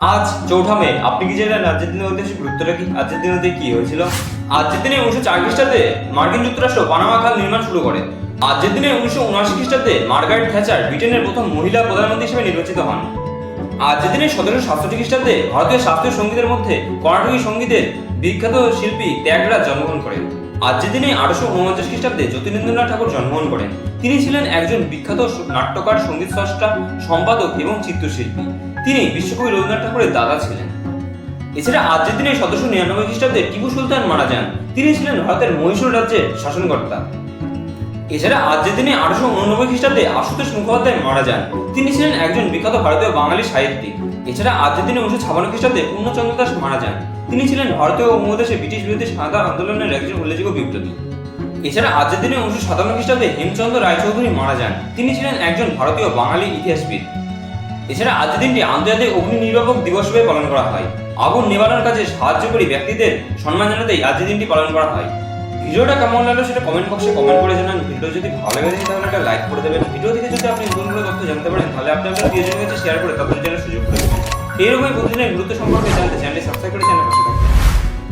আজ ৪ঠা মে। আপনি কি জানেন আজকের দিনের ঐতিহাসিক গুরুত্বটা কি? আজকের দিনে কি হয়েছিল? আজকের দিনে 1904 খ্রিস্টাব্দে মার্কিন যুক্তরাষ্ট্র পানামা খাল নির্মাণ শুরু করে। আজকের দিনে 1979 খ্রিস্টাব্দে মার্গারেট থ্যাচার ব্রিটেনের প্রথম মহিলা প্রধানমন্ত্রী হিসেবে নির্বাচিত হন। আজকের দিনে 1767 খ্রিস্টাব্দে ভারতীয় শাস্ত্রীয় সঙ্গীতের মধ্যে কর্ণাটকী সঙ্গীতের বিখ্যাত শিল্পী ত্যাগরাজ জন্মগ্রহণ করেন। আজকের দিনে 1849 খ্রিস্টাব্দে জ্যোতিরিন্দ্রনাথ ঠাকুর জন্মগ্রহণ করেন। তিনি ছিলেন একজন বিখ্যাত নাট্যকার, সঙ্গীত স্রষ্টা, সম্পাদক এবং চিত্রশিল্পী। তিনি বিশ্বকবি রবীন্দ্রনাথ ঠাকুরের দাদা ছিলেন। এছাড়া আজকের দিনে 1799 খ্রিস্টাব্দে টিপু সুলতান মারা যান। তিনি ছিলেন ভারতের মহীশূর রাজ্যের শাসনকর্তা। এছাড়া আজকের দিনে 1889 খ্রিস্টাব্দে আশুতোষ মুখোপাধ্যায় মারা যান। তিনি ছিলেন একজন বিখ্যাত ভারতীয় বাঙালি সাহিত্যিক। এছাড়া আজকের দিনে 1956 খ্রিস্টাব্দে পূর্ণচন্দ্র দাস মারা যান। তিনি ছিলেন ভারতীয় উপমহাদেশে ব্রিটিশ বিরোধী স্বাধীনতা আন্দোলনের একজন উল্লেখযোগ্য বিপ্লবী। এছাড়া আজকের দিনে 1957 খ্রিস্টাব্দে হেমচন্দ্র রায়চৌধুরী মারা যান। তিনি ছিলেন একজন ভারতীয় বাঙালি ইতিহাসবিদ। এছাড়া আজকের দিনটি আন্তর্জাতিক অগ্নি নির্বাপক দিবস রূপে পালন করা হয়। আগুন নেভানোর কাজে সাহায্যকারী ব্যক্তিদের সম্মান জানাতেই আজকের দিনটি পালন করা হয়। ভিডিওটা কেমন লাগলো সেটা কমেন্ট বক্সে কমেন্ট করে জানান। ভিডিও যদি ভালো লেগে থাকে তাহলে একটা লাইক করে দেবেন। ভিডিও থেকে যদি আপনি নতুন কোনো তথ্য জানতে পারেন তাহলে আপনি আপনার প্রিয়জনের কাছে শেয়ার করে তাদের জন্য সুযোগ করে দেবেন। এইরকমই প্রতিদিনের গুরুত্ব সম্পর্কে জানতে চ্যানেলটি সাবস্ক্রাইব করে চ্যানেল পাশে থাকবেন।